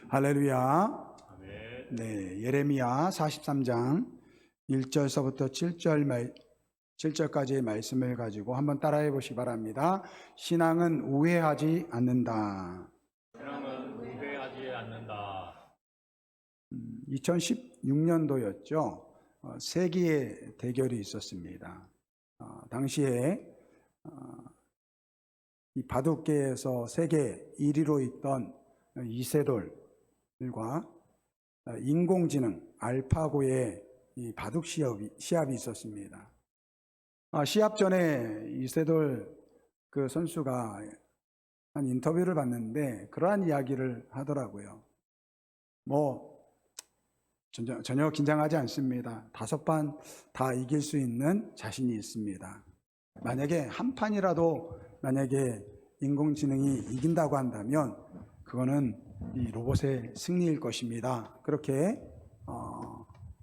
할렐루야. 아멘. 네, 예레미야 43장 1절서부터 7절까지의 말씀을 가지고 한번 따라해 보시기 바랍니다. 신앙은 우회하지 않는다. 신앙은 우회하지 않는다. 2016년도였죠. 세기의 대결이 있었습니다. 당시에 이 바둑계에서 세계 1위로 있던 이세돌과 인공지능 알파고의 이 바둑 시합이 있었습니다. 시합 전에 이세돌 그 선수가 한 인터뷰를 봤는데 그러한 이야기를 하더라고요. 전혀 긴장하지 않습니다. 5판 다 이길 수 있는 자신이 있습니다. 만약에 한 판이라도 만약에 인공지능이 이긴다고 한다면 그거는 이 로봇의 승리일 것입니다. 그렇게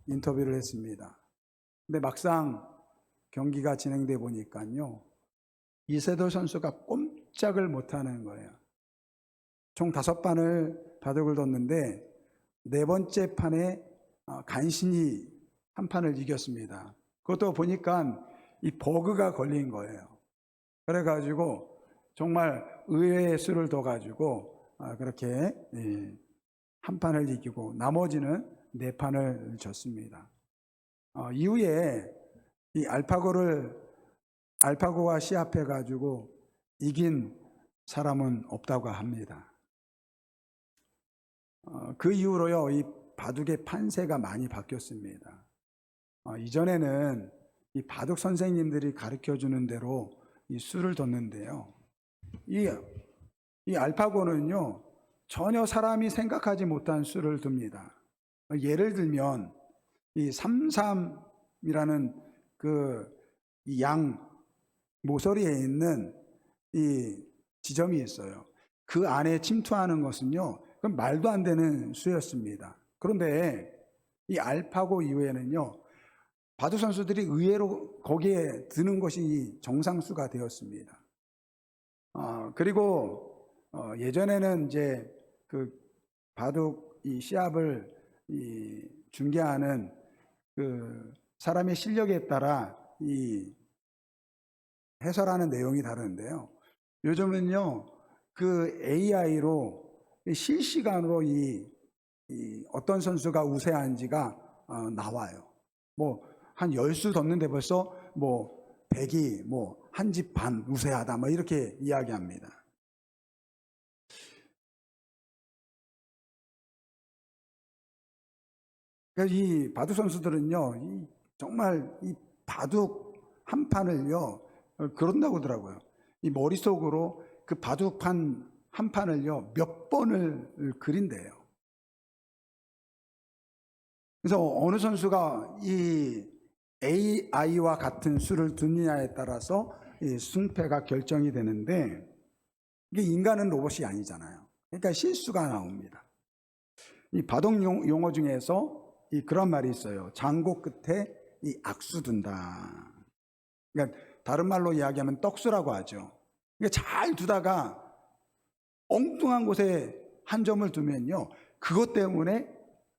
인터뷰를 했습니다. 근데 막상 경기가 진행돼 보니까요, 이세돌 선수가 꼼짝을 못하는 거예요. 총 5판을 바둑을 뒀는데 4번째 판에 간신히 한 판을 이겼습니다. 그것도 보니까 이 버그가 걸린 거예요. 그래가지고 정말 의외의 수를 둬가지고 그렇게 한 판을 이기고 나머지는 4판을 졌습니다. 이후에 이 알파고와 시합해가지고 이긴 사람은 없다고 합니다. 그 이후로요, 이 바둑의 판세가 많이 바뀌었습니다. 이전에는 이 바둑 선생님들이 가르쳐 주는 대로 이 수를 뒀는데요. 이 알파고는요, 전혀 사람이 생각하지 못한 수를 둡니다. 예를 들면, 이 33이라는 그 양 모서리에 있는 이 지점이 있어요. 그 안에 침투하는 것은요, 그건 말도 안 되는 수였습니다. 그런데 이 알파고 이후에는요, 바둑 선수들이 의외로 거기에 드는 것이 정상수가 되었습니다. 그리고 예전에는 이제 그 바둑 이 시합을 중계하는 그 사람의 실력에 따라 이 해설하는 내용이 다른데요. 요즘은요, 그 AI로 실시간으로 이 어떤 선수가 우세한지가 나와요. 한 10수 뒀는데 벌써 100이 한 집 반 우세하다 이렇게 이야기합니다. 그러니까 이 바둑 선수들은요, 정말 이 바둑 한 판을요, 그런다고 하더라고요. 이 머릿속으로 그 바둑판 한 판을요, 몇 번을 그린대요. 그래서 어느 선수가 이 AI와 같은 수를 두느냐에 따라서 이 승패가 결정이 되는데, 이게 인간은 로봇이 아니잖아요. 그러니까 실수가 나옵니다. 이 바둑 용어 중에서 그런 말이 있어요. 장고 끝에 이 악수 둔다. 그러니까 다른 말로 이야기하면 떡수라고 하죠. 그러니까 잘 두다가 엉뚱한 곳에 한 점을 두면요, 그것 때문에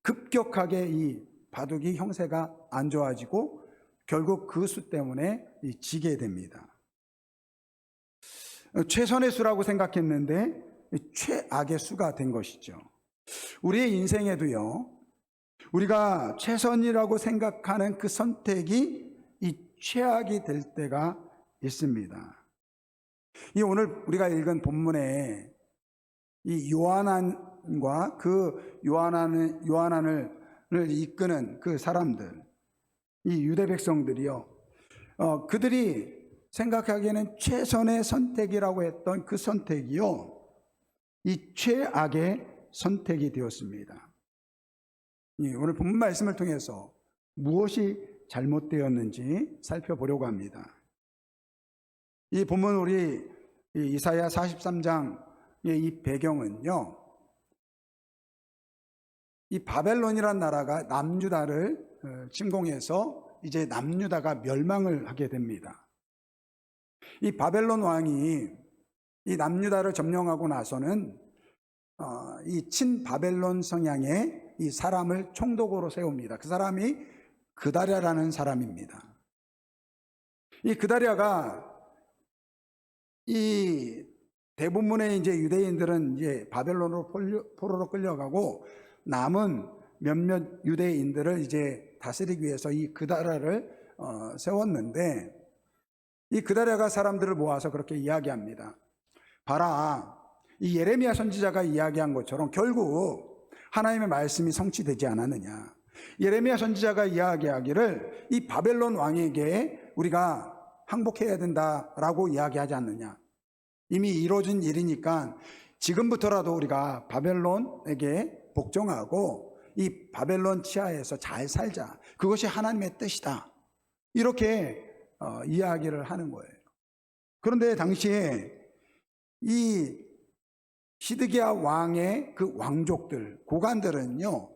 급격하게 이 바둑이 형세가 안 좋아지고 결국 그 수 때문에 지게 됩니다. 최선의 수라고 생각했는데 최악의 수가 된 것이죠. 우리의 인생에도요, 우리가 최선이라고 생각하는 그 선택이 이 최악이 될 때가 있습니다. 오늘 우리가 읽은 본문에 이 요한안과 그 요한안을 이끄는 그 사람들, 이 유대 백성들이요, 그들이 생각하기에는 최선의 선택이라고 했던 그 선택이요, 이 최악의 선택이 되었습니다. 오늘 본문 말씀을 통해서 무엇이 잘못되었는지 살펴보려고 합니다. 이 본문 우리 이사야 43장의 이 배경은요, 이 바벨론이라는 나라가 남유다를 침공해서 이제 남유다가 멸망을 하게 됩니다. 이 바벨론 왕이 이 남유다를 점령하고 나서는 이 친바벨론 성향의 이 사람을 총독으로 세웁니다. 그 사람이 그다랴라는 사람입니다. 이 그다랴가 이 대부분의 이제 유대인들은 이제 바벨론으로 포로로 끌려가고 남은 몇몇 유대인들을 이제 다스리기 위해서 이 그다랴를 세웠는데, 이 그다랴가 사람들을 모아서 그렇게 이야기합니다. 봐라, 이 예레미야 선지자가 이야기한 것처럼 결국 하나님의 말씀이 성취되지 않았느냐. 예레미야 선지자가 이야기하기를 이 바벨론 왕에게 우리가 항복해야 된다라고 이야기하지 않느냐. 이미 이루어진 일이니까 지금부터라도 우리가 바벨론에게 복종하고 이 바벨론 치하에서 잘 살자. 그것이 하나님의 뜻이다. 이렇게 이야기를 하는 거예요. 그런데 당시에 이 시드기야 왕의 그 왕족들, 고관들은요,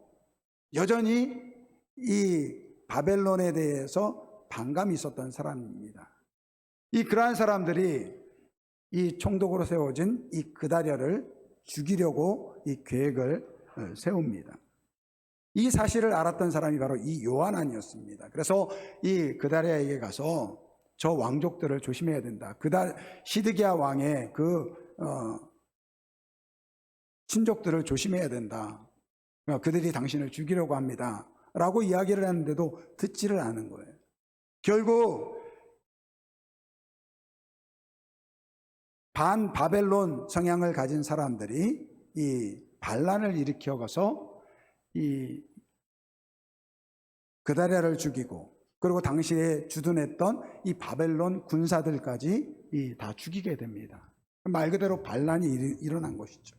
여전히 이 바벨론에 대해서 반감이 있었던 사람입니다. 그러한 사람들이 이 총독으로 세워진 이 그다랴를 죽이려고 이 계획을 세웁니다. 이 사실을 알았던 사람이 바로 이 요하난이었습니다. 그래서 이 그다랴에게 가서 저 왕족들을 조심해야 된다. 시드기야 왕의 그 친족들을 조심해야 된다. 그들이 당신을 죽이려고 합니다. 라고 이야기를 했는데도 듣지를 않은 거예요. 결국 반바벨론 성향을 가진 사람들이 이 반란을 일으켜서 이 그다랴를 죽이고, 그리고 당시에 주둔했던 이 바벨론 군사들까지 다 죽이게 됩니다. 말 그대로 반란이 일어난 것이죠.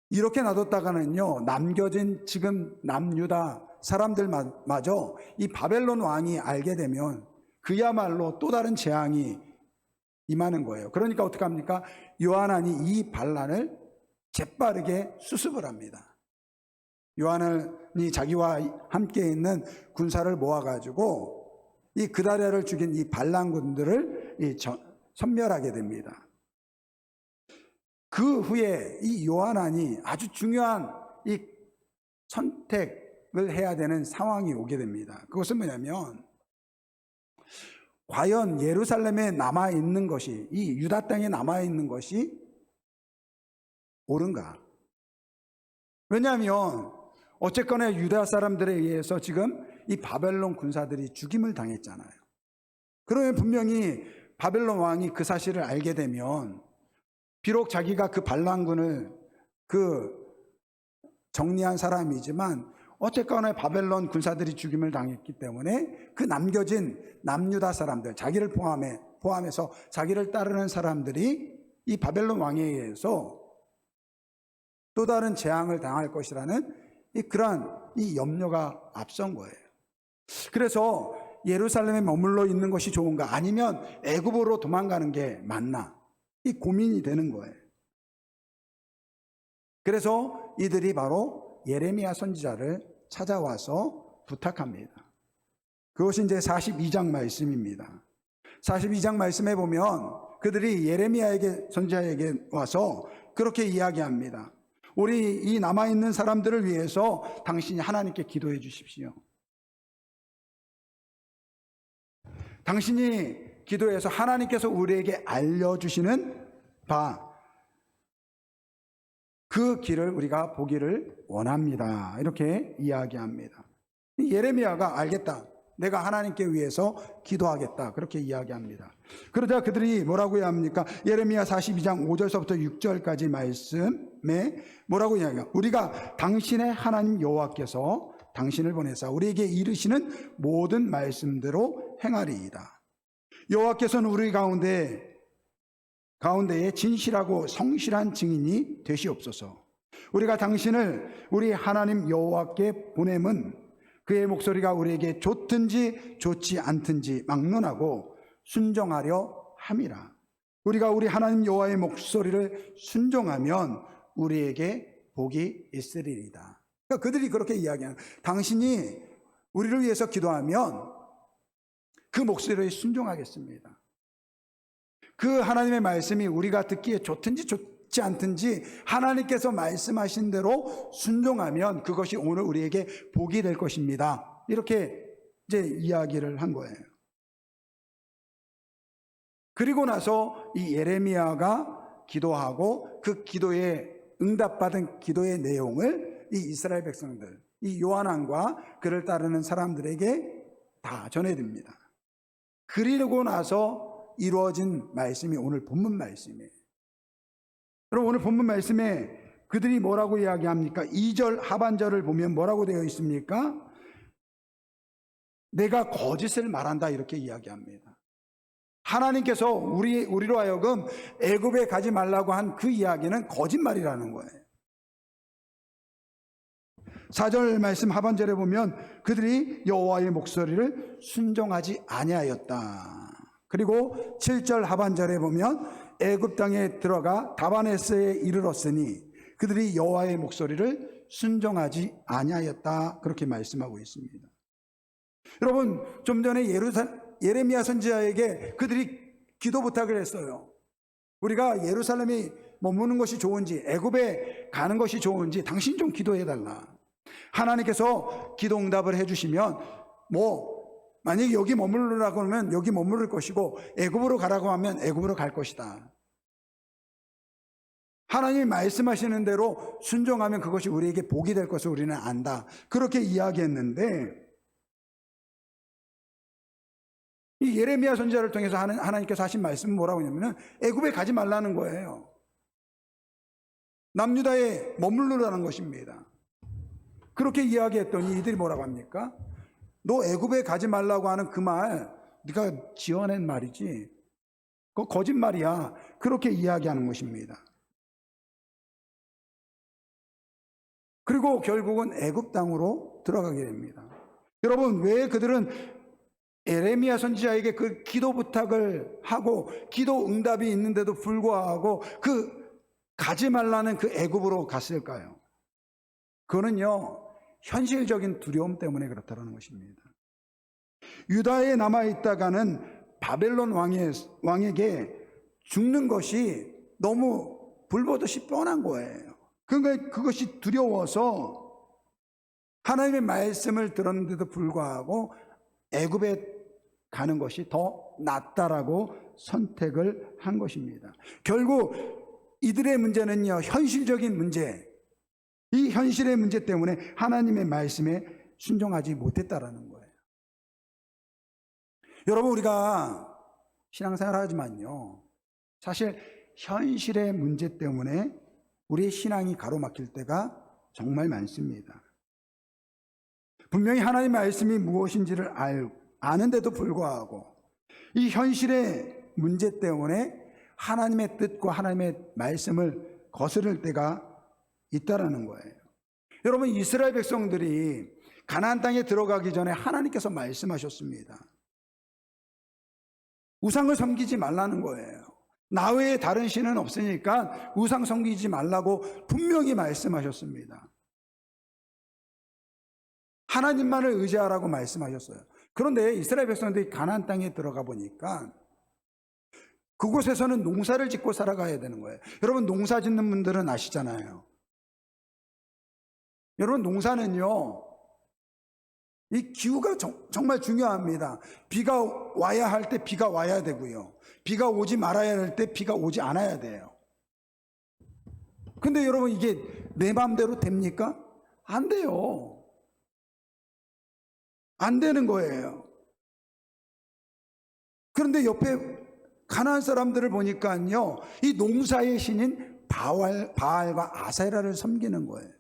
이렇게 놔뒀다가는요, 남겨진 지금 남유다 사람들마저 이 바벨론 왕이 알게 되면 그야말로 또 다른 재앙이 임하는 거예요. 그러니까 어떻게 합니까? 요하난이 이 반란을 재빠르게 수습을 합니다. 요하난이 자기와 함께 있는 군사를 모아가지고 이 그다랴를 죽인 이 반란군들을 섬멸하게 됩니다. 그 후에 이 요하난이 아주 중요한 이 선택을 해야 되는 상황이 오게 됩니다. 그것은 뭐냐면, 과연 예루살렘에 남아있는 것이, 이 유다 땅에 남아있는 것이 옳은가? 왜냐하면 어쨌거나 유다 사람들에 의해서 지금 이 바벨론 군사들이 죽임을 당했잖아요. 그러면 분명히 바벨론 왕이 그 사실을 알게 되면, 비록 자기가 그 반란군을 정리한 사람이지만 어쨌거나 바벨론 군사들이 죽임을 당했기 때문에 그 남겨진 남유다 사람들, 자기를 포함해서 자기를 따르는 사람들이 이 바벨론 왕에 의해서 또 다른 재앙을 당할 것이라는 그러한 이 염려가 앞선 거예요. 그래서 예루살렘에 머물러 있는 것이 좋은가, 아니면 애굽으로 도망가는 게 맞나, 이 고민이 되는 거예요. 그래서 이들이 바로 예레미야 선지자를 찾아와서 부탁합니다. 그것이 이제 42장 말씀입니다. 42장 말씀에 보면 그들이 예레미야에게, 선지자에게 와서 그렇게 이야기합니다. 우리 이 남아있는 사람들을 위해서 당신이 하나님께 기도해 주십시오. 당신이 기도해서 하나님께서 우리에게 알려주시는 바, 그 길을 우리가 보기를 원합니다. 이렇게 이야기합니다. 예레미야가 알겠다, 내가 하나님께 위해서 기도하겠다, 그렇게 이야기합니다. 그러자 그들이 뭐라고 합니까? 예레미야 42장 5절서부터 6절까지 말씀에 뭐라고 이야기해요? 우리가 당신의 하나님 여호와께서 당신을 보내사 우리에게 이르시는 모든 말씀대로 행하리이다. 여호와께서는 우리 가운데에 진실하고 성실한 증인이 되시옵소서. 우리가 당신을 우리 하나님 여호와께 보냄은 그의 목소리가 우리에게 좋든지 좋지 않든지 막론하고 순종하려 함이라. 우리가 우리 하나님 여호와의 목소리를 순종하면 우리에게 복이 있으리이다. 그러니까 그들이 그렇게 이야기하는, 당신이 우리를 위해서 기도하면 그 목소리에 순종하겠습니다. 그 하나님의 말씀이 우리가 듣기에 좋든지 좋지 듣지 않든지 하나님께서 말씀하신 대로 순종하면 그것이 오늘 우리에게 복이 될 것입니다. 이렇게 이제 이야기를 한 거예요. 그리고 나서 이 예레미야가 기도하고 그 기도에 응답받은 기도의 내용을 이 이스라엘 백성들, 이 요한왕과 그를 따르는 사람들에게 다 전해듭니다. 그리고 나서 이루어진 말씀이 오늘 본문 말씀이에요. 여러분, 오늘 본문 말씀에 그들이 뭐라고 이야기합니까? 2절 하반절을 보면 뭐라고 되어 있습니까? 내가 거짓을 말한다, 이렇게 이야기합니다. 하나님께서 우리로 하여금 애굽에 가지 말라고 한 그 이야기는 거짓말이라는 거예요. 4절 말씀 하반절에 보면 그들이 여호와의 목소리를 순종하지 아니하였다. 그리고 7절 하반절에 보면 애굽 땅에 들어가 다바네스에 이르렀으니 그들이 여호와의 목소리를 순종하지 아니하였다. 그렇게 말씀하고 있습니다. 여러분, 좀 전에 예레미야 선지자에게 그들이 기도 부탁을 했어요. 우리가 예루살렘에 머무는 것이 좋은지 애굽에 가는 것이 좋은지 당신 좀 기도해달라. 하나님께서 기도 응답을 해주시면 만약에 여기 머무르라고 하면 여기 머무를 것이고 애굽으로 가라고 하면 애굽으로 갈 것이다. 하나님이 말씀하시는 대로 순종하면 그것이 우리에게 복이 될 것을 우리는 안다. 그렇게 이야기했는데 이 예레미야 선지자를 통해서 하나님께서 하신 말씀은 뭐라고 하냐면 애굽에 가지 말라는 거예요. 남유다에 머무르라는 것입니다. 그렇게 이야기했더니 이들이 뭐라고 합니까? 너 애굽에 가지 말라고 하는 그 말 네가 지어낸 말이지, 그거 거짓말이야. 그렇게 이야기하는 것입니다. 그리고 결국은 애굽 땅으로 들어가게 됩니다. 여러분, 왜 그들은 예레미야 선지자에게 그 기도 부탁을 하고 기도 응답이 있는데도 불구하고 그 가지 말라는 그 애굽으로 갔을까요? 그거는요, 현실적인 두려움 때문에 그렇다는 것입니다. 유다에 남아있다가는 바벨론 왕에게 죽는 것이 너무 불보듯이 뻔한 거예요. 그러니까 그것이 두려워서 하나님의 말씀을 들었는데도 불구하고 애굽에 가는 것이 더 낫다라고 선택을 한 것입니다. 결국 이들의 문제는요, 현실적인 문제, 이 현실의 문제 때문에 하나님의 말씀에 순종하지 못했다라는 거예요. 여러분, 우리가 신앙생활 하지만요, 사실 현실의 문제 때문에 우리의 신앙이 가로막힐 때가 정말 많습니다. 분명히 하나님의 말씀이 무엇인지를 아는데도 불구하고 이 현실의 문제 때문에 하나님의 뜻과 하나님의 말씀을 거스를 때가 있다라는 거예요. 여러분, 이스라엘 백성들이 가나안 땅에 들어가기 전에 하나님께서 말씀하셨습니다. 우상을 섬기지 말라는 거예요. 나 외에 다른 신은 없으니까 우상 섬기지 말라고 분명히 말씀하셨습니다. 하나님만을 의지하라고 말씀하셨어요. 그런데 이스라엘 백성들이 가나안 땅에 들어가 보니까 그곳에서는 농사를 짓고 살아가야 되는 거예요. 여러분, 농사 짓는 분들은 아시잖아요. 여러분, 농사는요, 이 기후가 정말 중요합니다. 비가 와야 할 때 비가 와야 되고요, 비가 오지 말아야 할 때 비가 오지 않아야 돼요. 근데 여러분, 이게 내 마음대로 됩니까? 안 돼요. 안 되는 거예요. 그런데 옆에 가나안 사람들을 보니까요, 이 농사의 신인 바알과 아세라를 섬기는 거예요.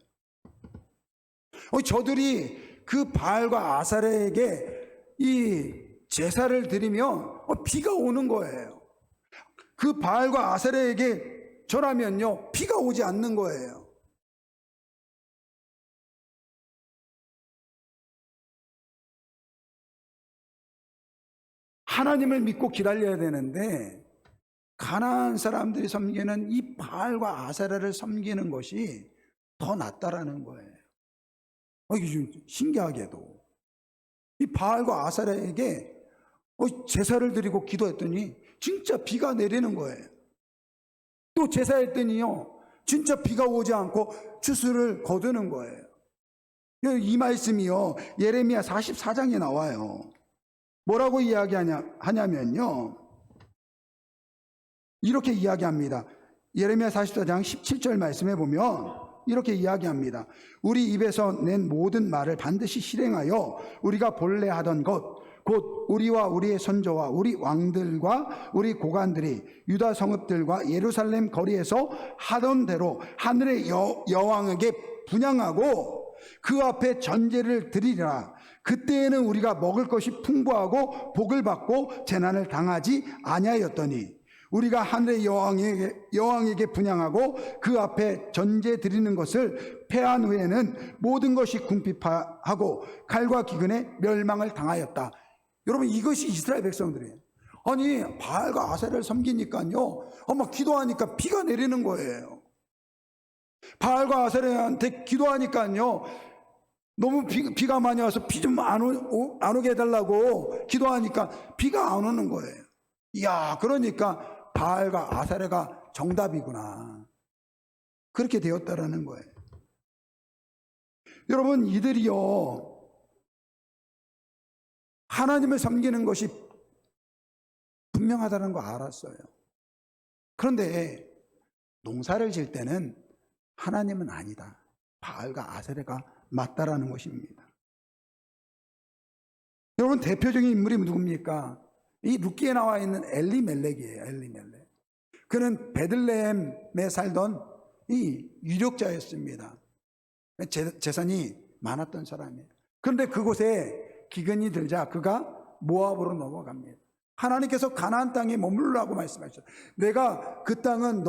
저들이 그 바알과 아세라에게 이 제사를 드리면 비가 오는 거예요. 그 바알과 아세라에게 절하면요, 비가 오지 않는 거예요. 하나님을 믿고 기다려야 되는데 가나안 사람들이 섬기는 이 바알과 아세라를 섬기는 것이 더 낫다라는 거예요. 이게 좀 신기하게도 이 바알과 아세라에게 제사를 드리고 기도했더니 진짜 비가 내리는 거예요. 또 제사했더니요 진짜 비가 오지 않고 추수를 거두는 거예요. 이 말씀이요 예레미야 44장에 나와요. 뭐라고 하냐면요 이렇게 이야기합니다. 예레미야 44장 17절 말씀에 보면 이렇게 이야기합니다. 우리 입에서 낸 모든 말을 반드시 실행하여 우리가 본래 하던 것 곧 우리와 우리의 선조와 우리 왕들과 우리 고관들이 유다 성읍들과 예루살렘 거리에서 하던 대로 하늘의 여왕에게 분향하고 그 앞에 전제를 드리리라. 그때에는 우리가 먹을 것이 풍부하고 복을 받고 재난을 당하지 아니하였더니 우리가 하늘의 여왕에게 분향하고 그 앞에 전제 드리는 것을 패한 후에는 모든 것이 궁핍하고 칼과 기근에 멸망을 당하였다. 여러분 이것이 이스라엘 백성들이에요. 아니 바알과 아세라를 섬기니까요 막 기도하니까 비가 내리는 거예요. 바알과 아세라한테 기도하니까요 너무 비가 많이 와서 비 좀 안 오게 해달라고 기도하니까 비가 안 오는 거예요. 이야 그러니까 바알과 아세라가 정답이구나 그렇게 되었다라는 거예요. 여러분 이들이요 하나님을 섬기는 것이 분명하다는 거 알았어요. 그런데 농사를 질 때는 하나님은 아니다. 바알과 아세라가 맞다라는 것입니다. 여러분 대표적인 인물이 누굽니까? 이 룻기에 나와 있는 엘리멜렉이에요. 엘리멜렉. 그는 베들레헴에 살던 이 유력자였습니다. 재산이 많았던 사람이에요. 그런데 그곳에 기근이 들자 그가 모압으로 넘어갑니다. 하나님께서 가나안 땅에 머물라고 말씀하셨어요. 내가 그 땅은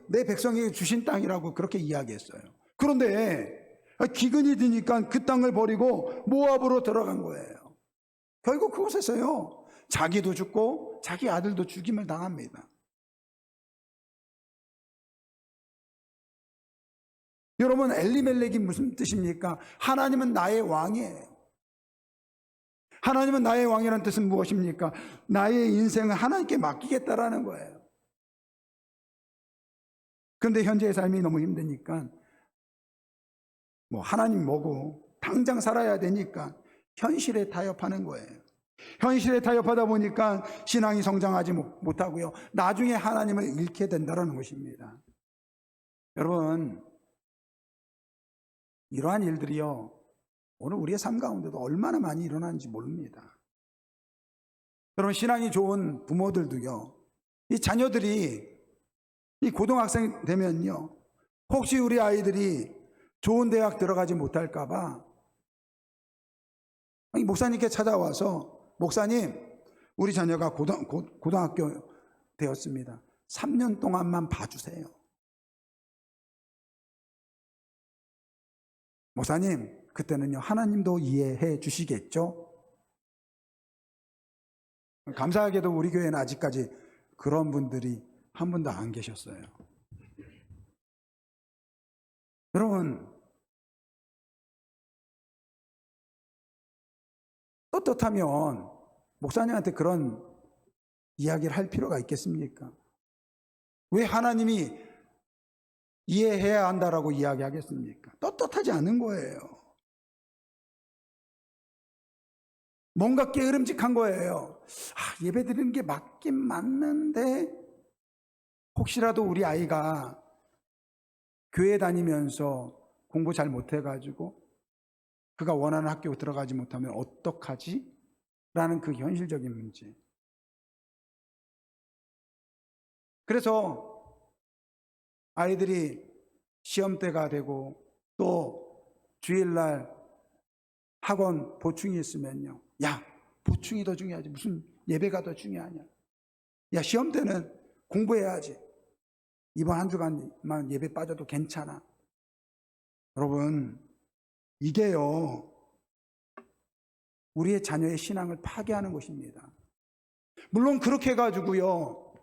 내 백성에게 주신 땅이라고 그렇게 이야기했어요. 그런데 기근이 드니까 그 땅을 버리고 모압으로 들어간 거예요. 결국 그곳에서요 자기도 죽고 자기 아들도 죽임을 당합니다. 여러분 엘리멜렉이 무슨 뜻입니까? 하나님은 나의 왕이에요. 하나님은 나의 왕이라는 뜻은 무엇입니까? 나의 인생을 하나님께 맡기겠다라는 거예요. 그런데 현재의 삶이 너무 힘드니까 하나님 뭐고 당장 살아야 되니까 현실에 타협하는 거예요. 현실에 타협하다 보니까 신앙이 성장하지 못하고요 나중에 하나님을 잃게 된다는 것입니다. 여러분 이러한 일들이요 오늘 우리의 삶 가운데도 얼마나 많이 일어나는지 모릅니다. 여러분 신앙이 좋은 부모들도요 이 자녀들이 이 고등학생 되면요 혹시 우리 아이들이 좋은 대학 들어가지 못할까 봐 목사님께 찾아와서 목사님 우리 자녀가 고등학교 되었습니다. 3년 동안만 봐주세요. 목사님 그때는요 하나님도 이해해 주시겠죠? 감사하게도 우리 교회는 아직까지 그런 분들이 한 분도 안 계셨어요. 여러분 떳떳하면 목사님한테 그런 이야기를 할 필요가 있겠습니까? 왜 하나님이 이해해야 한다라고 이야기하겠습니까? 떳떳하지 않은 거예요. 뭔가 깨으름직한 거예요. 예배 드리는 게 맞긴 맞는데 혹시라도 우리 아이가 교회 다니면서 공부 잘 못해가지고 그가 원하는 학교 들어가지 못하면 어떡하지? 라는 그 현실적인 문제. 그래서 아이들이 시험때가 되고 또 주일날 학원 보충이 있으면요 야 보충이 더 중요하지 무슨 예배가 더 중요하냐 야 시험 때는 공부해야지 이번 한 주간만 예배 빠져도 괜찮아. 여러분 이게요 우리의 자녀의 신앙을 파괴하는 것입니다. 물론 그렇게 해가지고요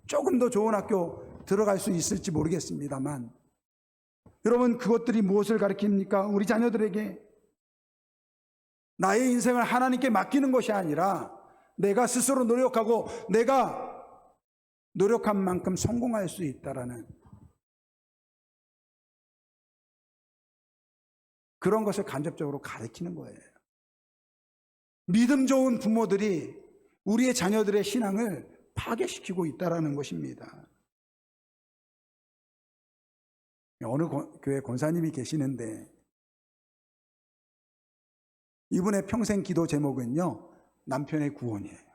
조금 더 좋은 학교 들어갈 수 있을지 모르겠습니다만 여러분 그것들이 무엇을 가르칩니까? 우리 자녀들에게 나의 인생을 하나님께 맡기는 것이 아니라 내가 스스로 노력하고 내가 노력한 만큼 성공할 수 있다라는 그런 것을 간접적으로 가르치는 거예요. 믿음 좋은 부모들이 우리의 자녀들의 신앙을 파괴시키고 있다라는 것입니다. 어느 교회 권사님이 계시는데 이분의 평생 기도 제목은요, 남편의 구원이에요.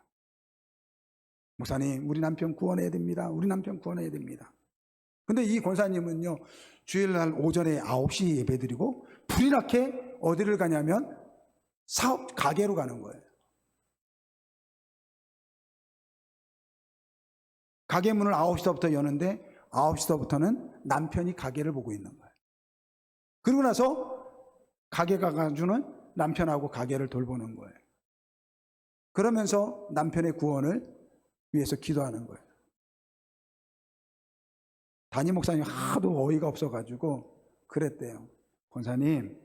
목사님, 우리 남편 구원해야 됩니다. 우리 남편 구원해야 됩니다. 근데 이 권사님은요, 주일날 오전에 9시 예배드리고 불이 나게 어디를 가냐면 사업 가게로 가는 거예요. 가게 문을 9시부터 여는데 9시부터는 남편이 가게를 보고 있는 거예요. 그러고 나서 가게 가가지고는 남편하고 가게를 돌보는 거예요. 그러면서 남편의 구원을 위해서 기도하는 거예요. 담임 목사님 하도 어이가 없어가지고 그랬대요. 권사님,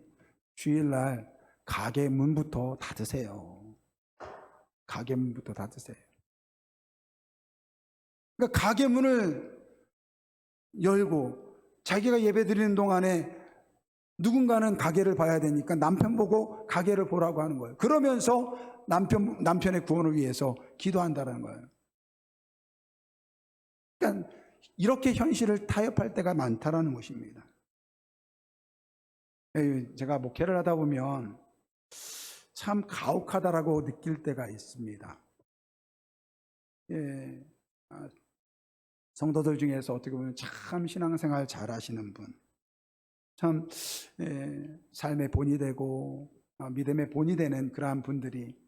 주일날 가게 문부터 닫으세요. 가게 문부터 닫으세요. 그러니까 가게 문을 열고 자기가 예배 드리는 동안에 누군가는 가게를 봐야 되니까 남편 보고 가게를 보라고 하는 거예요. 그러면서 남편의 구원을 위해서 기도한다는 거예요. 그러니까 이렇게 현실을 타협할 때가 많다라는 것입니다. 제가 목회를 하다 보면 참 가혹하다라고 느낄 때가 있습니다. 성도들 중에서 어떻게 보면 참 신앙생활 잘 하시는 분, 참 삶의 본이 되고 믿음의 본이 되는 그러한 분들이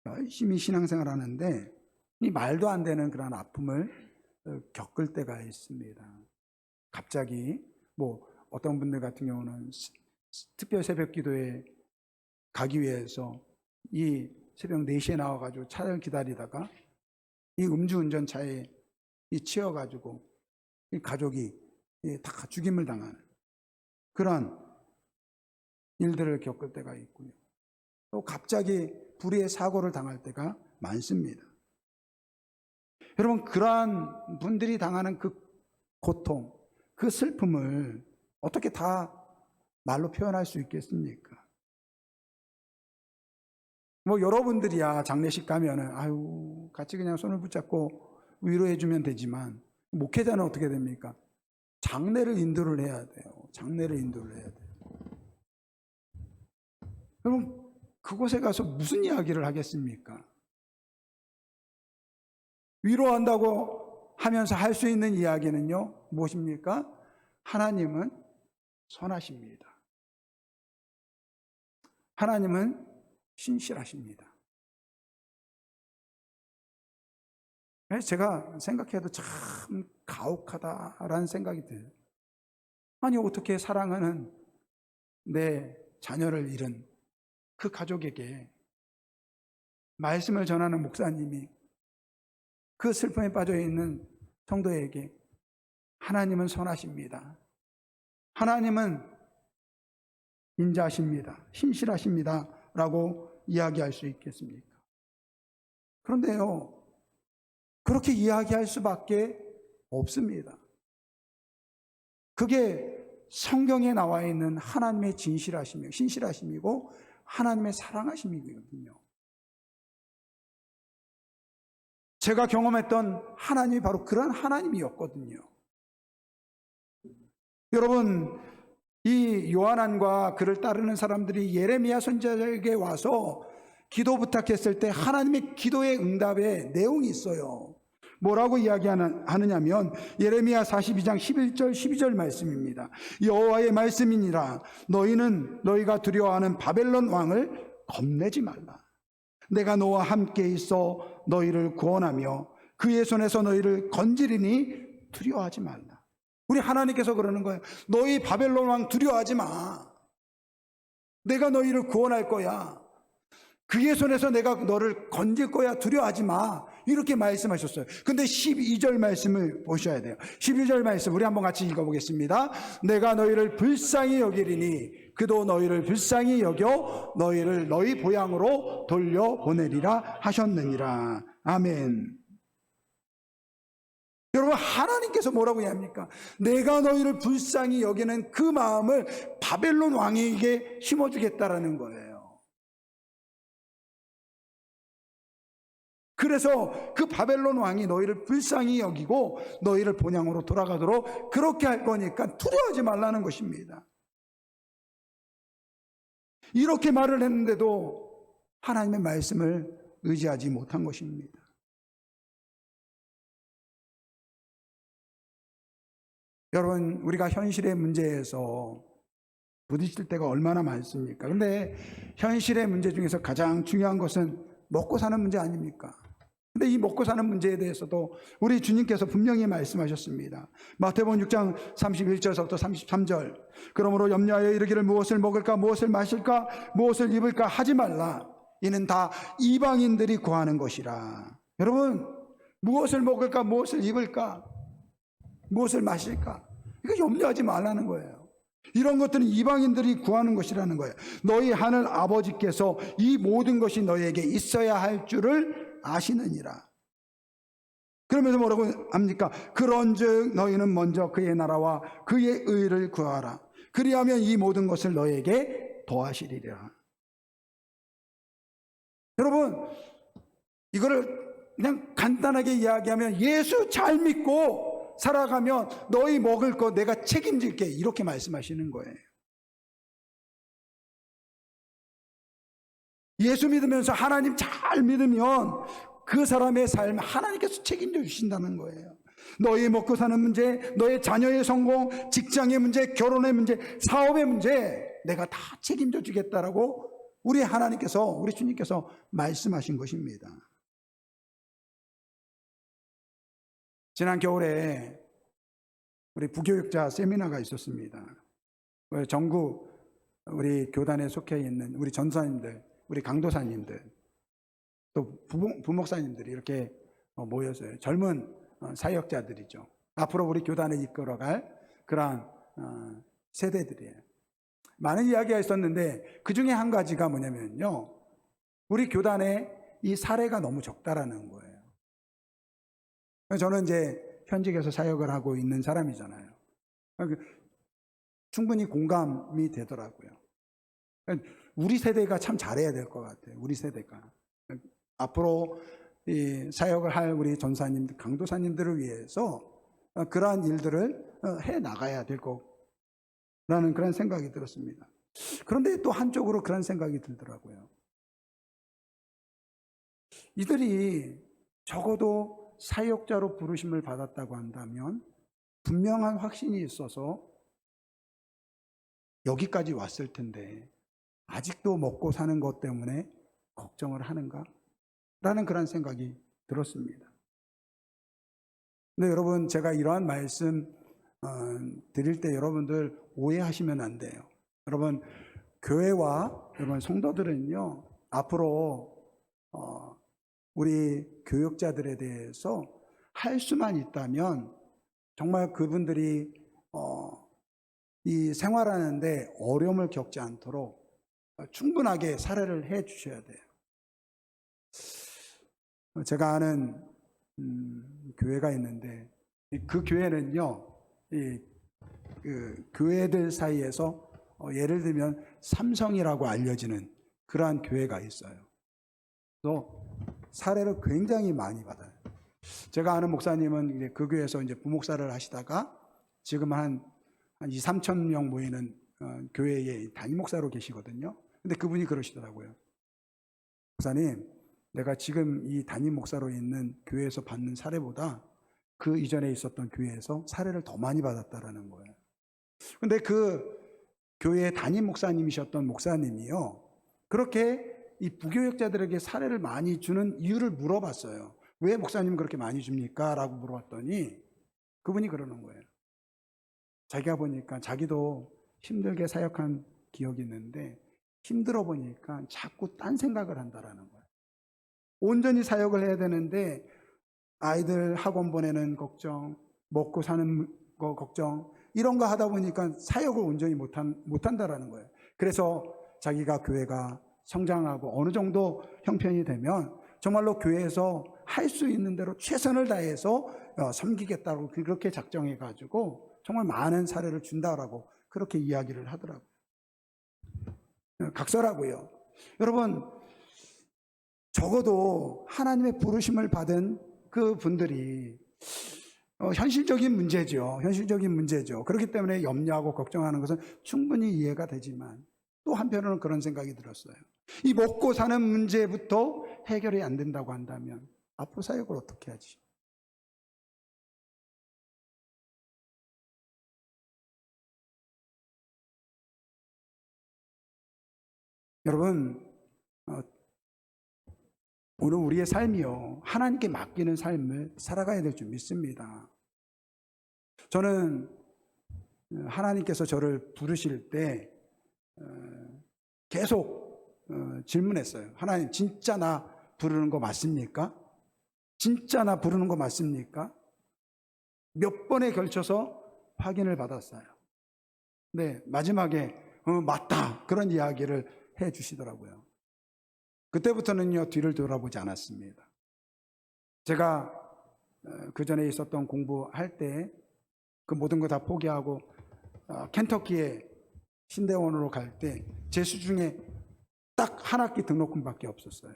열심히 신앙생활 하는데 이 말도 안 되는 그런 아픔을 겪을 때가 있습니다. 갑자기 뭐 어떤 분들 같은 경우는 특별 새벽 기도에 가기 위해서 이 새벽 4시에 나와가지고 차를 기다리다가 이 음주운전차에 치여가지고 이 가족이 다 죽임을 당하는 그런 일들을 겪을 때가 있고요. 또 갑자기 불의의 사고를 당할 때가 많습니다. 여러분, 그러한 분들이 당하는 그 고통, 그 슬픔을 어떻게 다 말로 표현할 수 있겠습니까? 뭐 여러분들이야 장례식 가면은 아유 같이 그냥 손을 붙잡고 위로해 주면 되지만 목회자는 어떻게 됩니까? 장례를 인도를 해야 돼요. 장례를 인도를 해야 돼요. 여러분, 그곳에 가서 무슨 이야기를 하겠습니까? 위로한다고 하면서 할 수 있는 이야기는요, 무엇입니까? 하나님은 선하십니다. 하나님은 신실하십니다. 제가 생각해도 참 가혹하다라는 생각이 들어요. 아니, 어떻게 사랑하는 내 자녀를 잃은 그 가족에게 말씀을 전하는 목사님이 그 슬픔에 빠져있는 성도에게 하나님은 선하십니다. 하나님은 인자하십니다. 신실하십니다. 라고 이야기할 수 있겠습니까? 그런데요, 그렇게 이야기할 수밖에 없습니다. 그게 성경에 나와 있는 하나님의 진실하심이고 신실하심이고 하나님의 사랑하심이거든요. 제가 경험했던 하나님이 바로 그런 하나님이었거든요. 여러분, 이 요한안과 그를 따르는 사람들이 예레미야 선지자에게 와서 기도 부탁했을 때 하나님의 기도의 응답에 내용이 있어요. 뭐라고 이야기하느냐면 예레미야 42장 11절 12절 말씀입니다. 여호와의 말씀이니라. 너희는 너희가 두려워하는 바벨론 왕을 겁내지 말라. 내가 너와 함께 있어 너희를 구원하며 그의 손에서 너희를 건지리니 두려워하지 말라. 우리 하나님께서 그러는 거예요. 너희 바벨론 왕 두려워하지 마. 내가 너희를 구원할 거야. 그의 손에서 내가 너를 건질 거야. 두려워하지 마. 이렇게 말씀하셨어요. 근데 12절 말씀을 보셔야 돼요. 12절 말씀 우리 한번 같이 읽어보겠습니다. 내가 너희를 불쌍히 여기리니 그도 너희를 불쌍히 여겨 너희를 너희 고향으로 돌려보내리라 하셨느니라. 아멘. 여러분, 하나님께서 뭐라고 이야기합니까? 내가 너희를 불쌍히 여기는 그 마음을 바벨론 왕에게 심어주겠다라는 거예요. 그래서 그 바벨론 왕이 너희를 불쌍히 여기고 너희를 본향으로 돌아가도록 그렇게 할 거니까 두려워하지 말라는 것입니다. 이렇게 말을 했는데도 하나님의 말씀을 의지하지 못한 것입니다. 여러분, 우리가 현실의 문제에서 부딪힐 때가 얼마나 많습니까? 근데 현실의 문제 중에서 가장 중요한 것은 먹고 사는 문제 아닙니까? 근데 이 먹고 사는 문제에 대해서도 우리 주님께서 분명히 말씀하셨습니다. 마태복음 6장 31절부터 33절. 그러므로 염려하여 이르기를 무엇을 먹을까, 무엇을 마실까, 무엇을 입을까 하지 말라. 이는 다 이방인들이 구하는 것이라. 여러분, 무엇을 먹을까, 무엇을 입을까, 무엇을 마실까, 이거 염려하지 말라는 거예요. 이런 것들은 이방인들이 구하는 것이라는 거예요. 너희 하늘 아버지께서 이 모든 것이 너희에게 있어야 할 줄을 아시느니라. 그러면서 뭐라고 합니까? 그런즉 너희는 먼저 그의 나라와 그의 의를 구하라. 그리하면 이 모든 것을 너희에게 더하시리라. 여러분, 이거를 그냥 간단하게 이야기하면 예수 잘 믿고 살아가면 너희 먹을 거 내가 책임질게, 이렇게 말씀하시는 거예요. 예수 믿으면서 하나님 잘 믿으면 그 사람의 삶 하나님께서 책임져 주신다는 거예요. 너희 먹고 사는 문제, 너의 자녀의 성공, 직장의 문제, 결혼의 문제, 사업의 문제 내가 다 책임져 주겠다라고 우리 하나님께서, 우리 주님께서 말씀하신 것입니다. 지난 겨울에 우리 부교육자 세미나가 있었습니다. 전국 우리 교단에 속해 있는 우리 전사님들, 우리 강도사님들, 또 부목사님들이 이렇게 모였어요. 젊은 사역자들이죠. 앞으로 우리 교단을 이끌어갈 그러한 세대들이에요. 많은 이야기가 있었는데 그 중에 한 가지가 뭐냐면요, 우리 교단에 이 사례가 너무 적다라는 거예요. 저는 이제 현직에서 사역을 하고 있는 사람이잖아요. 충분히 공감이 되더라고요. 우리 세대가 참 잘해야 될 것 같아요. 우리 세대가 앞으로 이 사역을 할 우리 전사님들, 강도사님들을 위해서 그러한 일들을 해 나가야 될 거라는 그런 생각이 들었습니다. 그런데 또 한쪽으로 그런 생각이 들더라고요. 이들이 적어도 사역자로 부르심을 받았다고 한다면 분명한 확신이 있어서 여기까지 왔을 텐데 아직도 먹고 사는 것 때문에 걱정을 하는가? 라는 그런 생각이 들었습니다. 근데 여러분, 제가 이러한 말씀 드릴 때 여러분들 오해하시면 안 돼요. 여러분, 교회와 여러분 성도들은요, 앞으로 우리 교육자들에 대해서 할 수만 있다면 정말 그분들이 이 생활하는데 어려움을 겪지 않도록 충분하게 사례를 해 주셔야 돼요. 제가 아는 교회가 있는데 그 교회는요, 그 교회들 사이에서 예를 들면 삼성이라고 알려지는 그러한 교회가 있어요. 또 사례를 굉장히 많이 받아요. 제가 아는 목사님은 이제 그 교회에서 이제 부목사를 하시다가 지금 한 2, 3천 명 모이는 교회의 담임 목사로 계시거든요. 근데 그분이 그러시더라고요. 목사님, 내가 지금 이 담임 목사로 있는 교회에서 받는 사례보다 그 이전에 있었던 교회에서 사례를 더 많이 받았다라는 거예요. 근데 그 교회의 담임 목사님이셨던 목사님이요, 그렇게 이 부교역자들에게 사례를 많이 주는 이유를 물어봤어요. 왜 목사님 그렇게 많이 줍니까? 라고 물어봤더니 그분이 그러는 거예요. 자기가 보니까 자기도 힘들게 사역한 기억이 있는데 힘들어 보니까 자꾸 딴 생각을 한다라는 거예요. 온전히 사역을 해야 되는데 아이들 학원 보내는 걱정, 먹고 사는 거 걱정, 이런 거 하다 보니까 사역을 온전히 못한다라는 거예요. 그래서 자기가 교회가 성장하고 어느 정도 형편이 되면 정말로 교회에서 할 수 있는 대로 최선을 다해서 섬기겠다고 그렇게 작정해가지고 정말 많은 사례를 준다라고 그렇게 이야기를 하더라고요. 각설하고요. 여러분, 적어도 하나님의 부르심을 받은 그 분들이 현실적인 문제죠. 현실적인 문제죠. 그렇기 때문에 염려하고 걱정하는 것은 충분히 이해가 되지만 또 한편으로는 그런 생각이 들었어요. 이 먹고 사는 문제부터 해결이 안 된다고 한다면 앞으로 사역을 어떻게 하지? 여러분, 오늘 우리의 삶이요, 하나님께 맡기는 삶을 살아가야 될 줄 믿습니다. 저는 하나님께서 저를 부르실 때 계속 질문했어요. 하나님, 진짜 나 부르는 거 맞습니까? 진짜 나 부르는 거 맞습니까? 몇 번에 걸쳐서 확인을 받았어요. 네, 마지막에 맞다, 그런 이야기를 해 주시더라고요. 그때부터는요, 뒤를 돌아보지 않았습니다. 제가 그 전에 있었던 공부할 때 그 모든 거 다 포기하고 켄터키에 신대원으로 갈 때 제 수중에 딱 한 학기 등록금밖에 없었어요.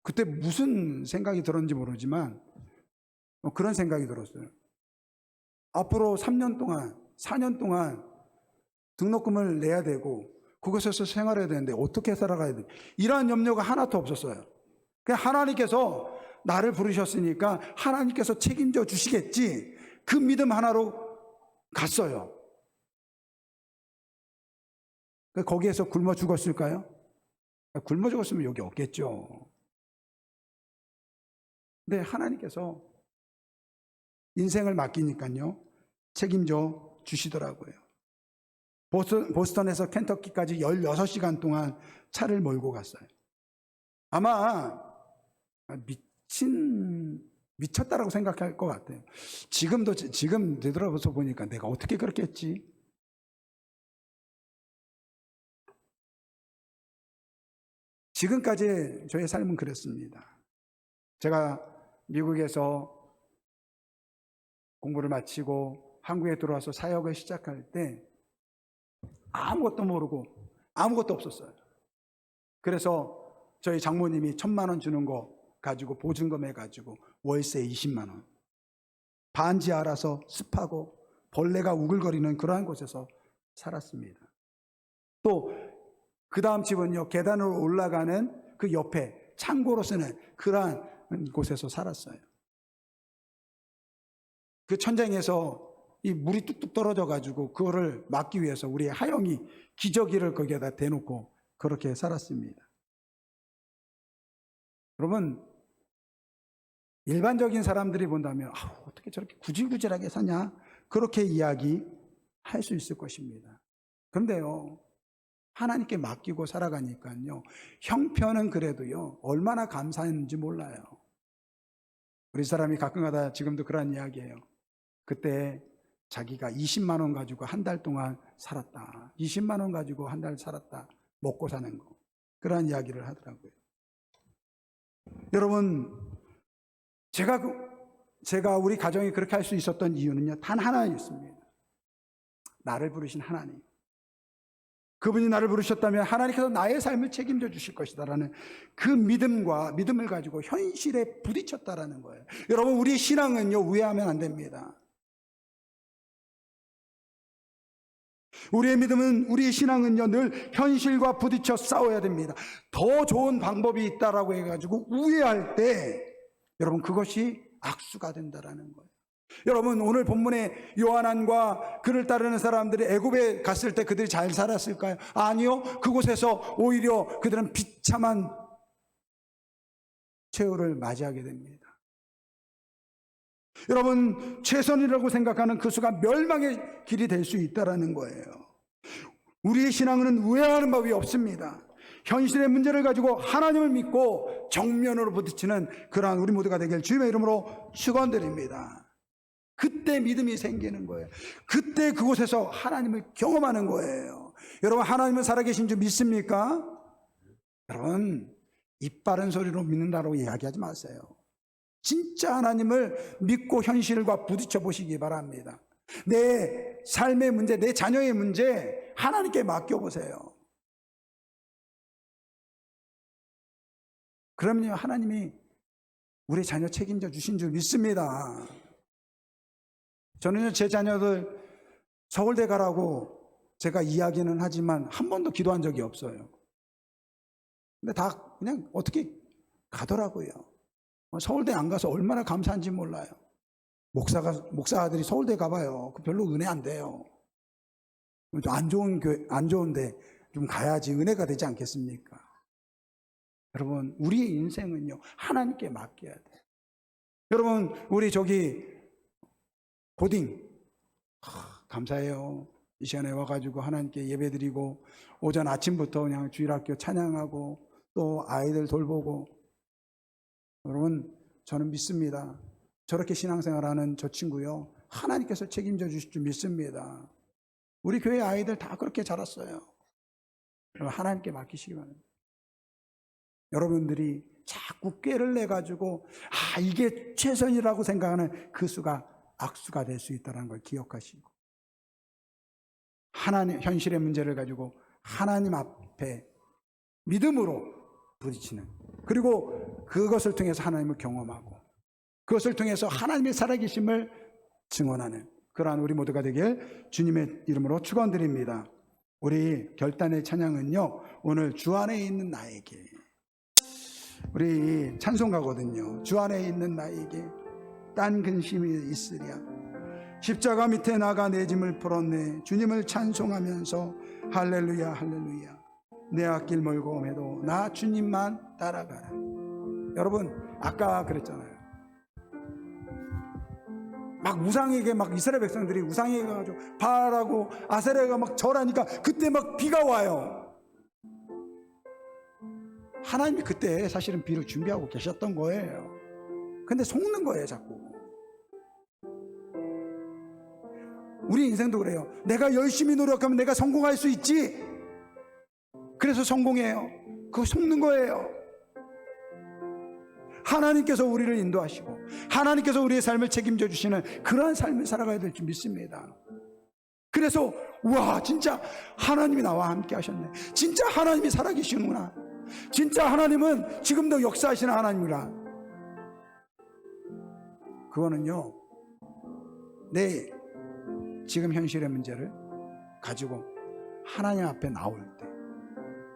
그때 무슨 생각이 들었는지 모르지만 그런 생각이 들었어요. 앞으로 3년 동안, 4년 동안 등록금을 내야 되고 그곳에서 생활해야 되는데 어떻게 살아가야 돼? 이러한 염려가 하나도 없었어요. 그냥 하나님께서 나를 부르셨으니까 하나님께서 책임져 주시겠지, 그 믿음 하나로 갔어요. 거기에서 굶어 죽었을까요? 굶어 죽었으면 여기 없겠죠. 근데 하나님께서 인생을 맡기니까요, 책임져 주시더라고요. 보스턴에서 켄터키까지 16시간 동안 차를 몰고 갔어요. 아마 미쳤다라고 생각할 것 같아요. 지금 되돌아서 보니까 내가 어떻게 그렇게 했지? 지금까지 저의 삶은 그랬습니다. 제가 미국에서 공부를 마치고 한국에 들어와서 사역을 시작할 때 아무것도 모르고 아무것도 없었어요. 그래서 저희 장모님이 1,000만 원 주는 거 가지고 보증금 해가지고 월세 20만 원, 반지 알아서 습하고 벌레가 우글거리는 그러한 곳에서 살았습니다. 또 그 다음 집은요, 계단으로 올라가는 그 옆에 창고로 쓰는 그러한 곳에서 살았어요. 그 천장에서 이 물이 뚝뚝 떨어져 가지고 그거를 막기 위해서 우리 하영이 기저귀를 거기에다 대놓고 그렇게 살았습니다. 여러분, 일반적인 사람들이 본다면 어떻게 저렇게 구질구질하게 사냐, 그렇게 이야기할 수 있을 것입니다. 그런데요, 하나님께 맡기고 살아가니까요, 형편은 그래도요 얼마나 감사했는지 몰라요. 우리 사람이 가끔가다 지금도 그런 이야기예요. 그때 자기가 20만 원 가지고 한 달 동안 살았다, 20만 원 가지고 한 달 살았다, 먹고 사는 거, 그런 이야기를 하더라고요. 여러분, 제가 우리 가정이 그렇게 할 수 있었던 이유는요, 단 하나였습니다. 나를 부르신 하나님, 그분이 나를 부르셨다면 하나님께서 나의 삶을 책임져 주실 것이다라는 그 믿음을 가지고 현실에 부딪혔다라는 거예요. 여러분, 우리의 신앙은요, 우회하면 안 됩니다. 우리의 믿음은, 우리의 신앙은요, 늘 현실과 부딪혀 싸워야 됩니다. 더 좋은 방법이 있다라고 해가지고 우회할 때 여러분, 그것이 악수가 된다라는 거예요. 여러분, 오늘 본문의 요한안과 그를 따르는 사람들이 애굽에 갔을 때 그들이 잘 살았을까요? 아니요. 그곳에서 오히려 그들은 비참한 최후를 맞이하게 됩니다. 여러분, 최선이라고 생각하는 그 수가 멸망의 길이 될 수 있다는 거예요. 우리의 신앙은 우회하는 법이 없습니다. 현실의 문제를 가지고 하나님을 믿고 정면으로 부딪히는 그러한 우리 모두가 되길 주님의 이름으로 축원드립니다. 그때 믿음이 생기는 거예요. 그때 그곳에서 하나님을 경험하는 거예요. 여러분, 하나님은 살아계신 줄 믿습니까? 여러분, 입 바른 소리로 믿는다고 이야기하지 마세요. 진짜 하나님을 믿고 현실과 부딪혀 보시기 바랍니다. 내 삶의 문제, 내 자녀의 문제 하나님께 맡겨보세요. 그럼요, 하나님이 우리 자녀 책임져 주신 줄 믿습니다. 저는요, 제 자녀들 서울대 가라고 제가 이야기는 하지만 한 번도 기도한 적이 없어요. 근데 다 그냥 어떻게 가더라고요. 서울대 안 가서 얼마나 감사한지 몰라요. 목사들이 서울대 가봐요. 별로 은혜 안 돼요. 안 좋은데 좀 가야지 은혜가 되지 않겠습니까? 여러분, 우리의 인생은요, 하나님께 맡겨야 돼요. 여러분, 우리 고딩, 감사해요. 이 시간에 와가지고 하나님께 예배드리고, 오전 아침부터 그냥 주일학교 찬양하고, 또 아이들 돌보고. 여러분, 저는 믿습니다. 저렇게 신앙생활하는 저 친구요, 하나님께서 책임져 주실 줄 믿습니다. 우리 교회 아이들 다 그렇게 자랐어요. 하나님께 맡기시기 바랍니다. 여러분들이 자꾸 꾀를 내가지고 이게 최선이라고 생각하는 그 수가 악수가 될 수 있다는 걸 기억하시고, 하나님 현실의 문제를 가지고 하나님 앞에 믿음으로 부딪히는, 그리고 그것을 통해서 하나님을 경험하고 그것을 통해서 하나님의 살아계심을 증언하는 그러한 우리 모두가 되길 주님의 이름으로 축원드립니다. 우리 결단의 찬양은요, 오늘 주 안에 있는 나에게, 우리 찬송가거든요. 주 안에 있는 나에게 딴 근심이 있으랴, 십자가 밑에 나가 내 짐을 풀었네. 주님을 찬송하면서 할렐루야 할렐루야, 내 앞길 멀고 험해도 나 주님만 따라가라. 여러분, 아까 그랬잖아요. 막 우상에게, 막 이스라엘 백성들이 우상에게 가지고 바알하고 아세라가 막 절하니까 그때 막 비가 와요. 하나님이 그때 사실은 비를 준비하고 계셨던 거예요. 근데 속는 거예요, 자꾸. 우리 인생도 그래요. 내가 열심히 노력하면 내가 성공할 수 있지. 그래서 성공해요. 그거 속는 거예요. 하나님께서 우리를 인도하시고 하나님께서 우리의 삶을 책임져 주시는 그러한 삶을 살아가야 될 줄 믿습니다. 그래서 와, 진짜 하나님이 나와 함께 하셨네. 진짜 하나님이 살아계시는구나. 진짜 하나님은 지금도 역사하시는 하나님이라. 그거는요, 내 지금 현실의 문제를 가지고 하나님 앞에 나올 때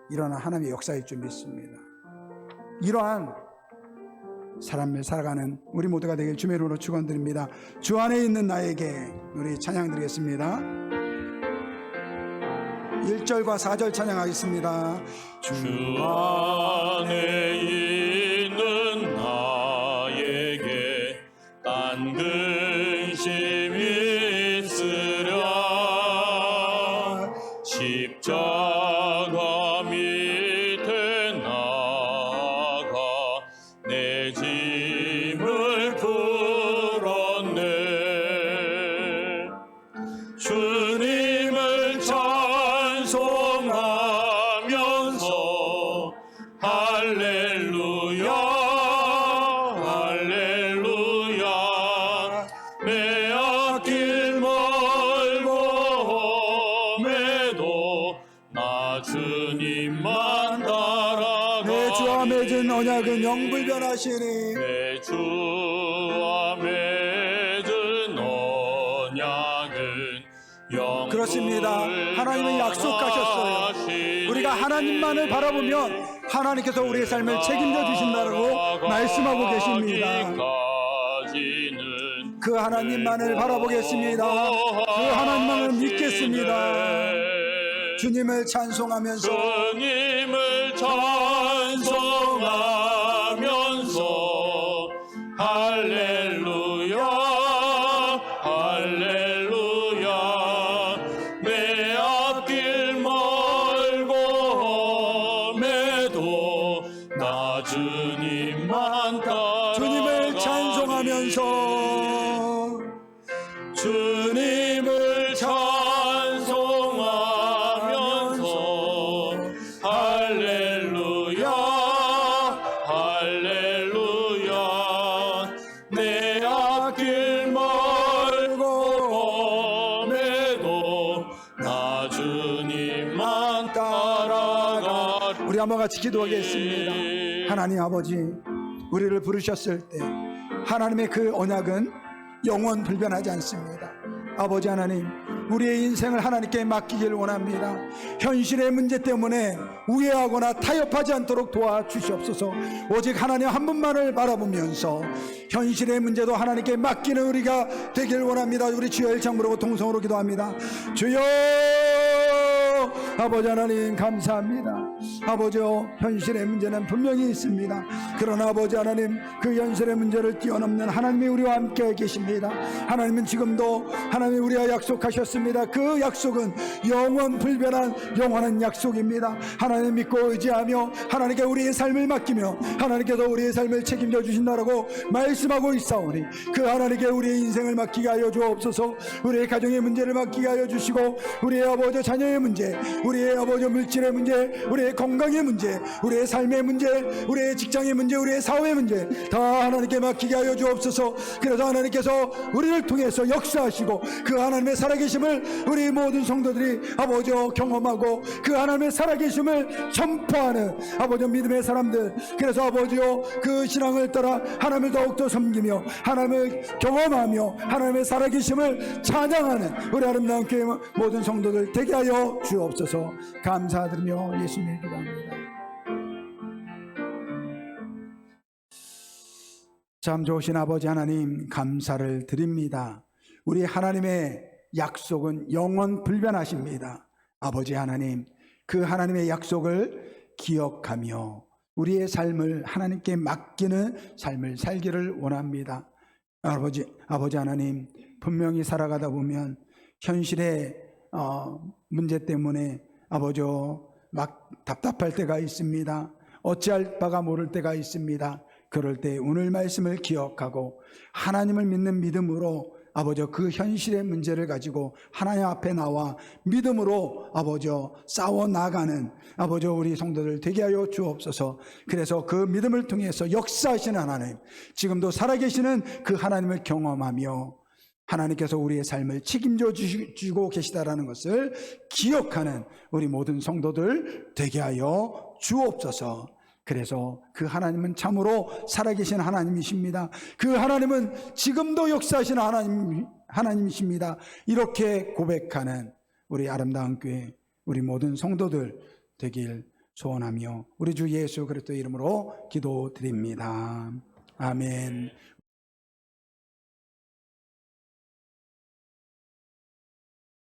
일어난 하나님의 역사일 줄 믿습니다. 이러한 사람을 살아가는 우리 모두가 되길 주의 이름으로 축원드립니다. 주 안에 있는 나에게 우리 찬양 드리겠습니다. 1절과 4절 찬양하겠습니다. 주 안에 있는 나에게 딴 근심이 있으랴, 십자가 밑에 나가 내 짐을 풀었네. 주님을 찬송하면서 할렐루야 할렐루야, 내 앞길 멀고 험해도 나 주님만 따라가니, 내 주와 맺은 언약은 영불변하시니, 내 주와 맺은 언약은 영불변하시니. 그렇습니다. 하나님은 약속하셨어요. 우리가 하나님만을 바라보면 하나님께서 우리의 삶을 책임져 주신다고 말씀하고 계십니다. 그 하나님만을 바라보겠습니다. 그 하나님만을 믿겠습니다. 주님을 찬송하면서 주님을 찬송하면서 할렐루야 할렐루야, 내 앞길 멀고 험해도 나 주님만 따라가니, 주님을 찬송하면서 주님을 찬송하면서 우리 한번 같이 기도하겠습니다. 하나님 아버지, 우리를 부르셨을 때 하나님의 그 언약은 영원 불변하지 않습니다. 아버지 하나님, 우리의 인생을 하나님께 맡기길 원합니다. 현실의 문제 때문에 우회하거나 타협하지 않도록 도와주시옵소서. 오직 하나님 한 분만을 바라보면서 현실의 문제도 하나님께 맡기는 우리가 되길 원합니다. 우리 주여 일창 부르고 통성으로 기도합니다. 주여, 아버지 하나님 감사합니다. 아버지요, 현실의 문제는 분명히 있습니다. 그러나 아버지 하나님, 그 현실의 문제를 뛰어넘는 하나님이 우리와 함께 계십니다. 하나님은 지금도 하나님 우리와 약속하셨습니다. 그 약속은 영원 불변한 영원한 약속입니다. 하나님 믿고 의지하며 하나님께 우리의 삶을 맡기며 하나님께서 우리의 삶을 책임져 주신다라고 말씀하고 있사오니 그 하나님께 우리의 인생을 맡기게 하여 주옵소서. 우리의 가정의 문제를 맡기게 하여 주시고 우리의 아버지 자녀의 문제, 우리의 아버지 물질의 문제, 우리의 건강의 문제, 우리의 삶의 문제, 우리의 직장의 문제, 우리의 사회의 문제 다 하나님께 맡기게 하여 주옵소서. 그래서 하나님께서 우리를 통해서 역사하시고 그 하나님의 살아계심을 우리 모든 성도들이 아버지 경험하고 그 하나님의 살아계심을 전파하는 아버지 믿음의 사람들, 그래서 아버지요 그 신앙을 따라 하나님을 더욱더 섬기며 하나님을 경험하며 하나님의 살아계심을 찬양하는 우리 아름다운 교회 모든 성도들 되게 하여 주옵소서. 감사드리며 예수님의 기도합니다. 참 좋으신 아버지 하나님 감사를 드립니다. 우리 하나님의 약속은 영원 불변하십니다. 아버지 하나님, 그 하나님의 약속을 기억하며 우리의 삶을 하나님께 맡기는 삶을 살기를 원합니다. 아버지 하나님, 분명히 살아가다 보면 현실의 문제 때문에 아버지 막 답답할 때가 있습니다. 어찌할 바가 모를 때가 있습니다. 그럴 때 오늘 말씀을 기억하고 하나님을 믿는 믿음으로 아버지 그 현실의 문제를 가지고 하나님 앞에 나와 믿음으로 아버지 싸워 나가는 아버지 우리 성도들 되게 하여 주옵소서. 그래서 그 믿음을 통해서 역사하시는 하나님, 지금도 살아계시는 그 하나님을 경험하며 하나님께서 우리의 삶을 책임져 주시고 계시다라는 것을 기억하는 우리 모든 성도들 되게 하여 주옵소서. 그래서 그 하나님은 참으로 살아계신 하나님이십니다. 그 하나님은 지금도 역사하시는 하나님이십니다. 이렇게 고백하는 우리 아름다운 교회 우리 모든 성도들 되길 소원하며 우리 주 예수 그리스도의 이름으로 기도드립니다. 아멘.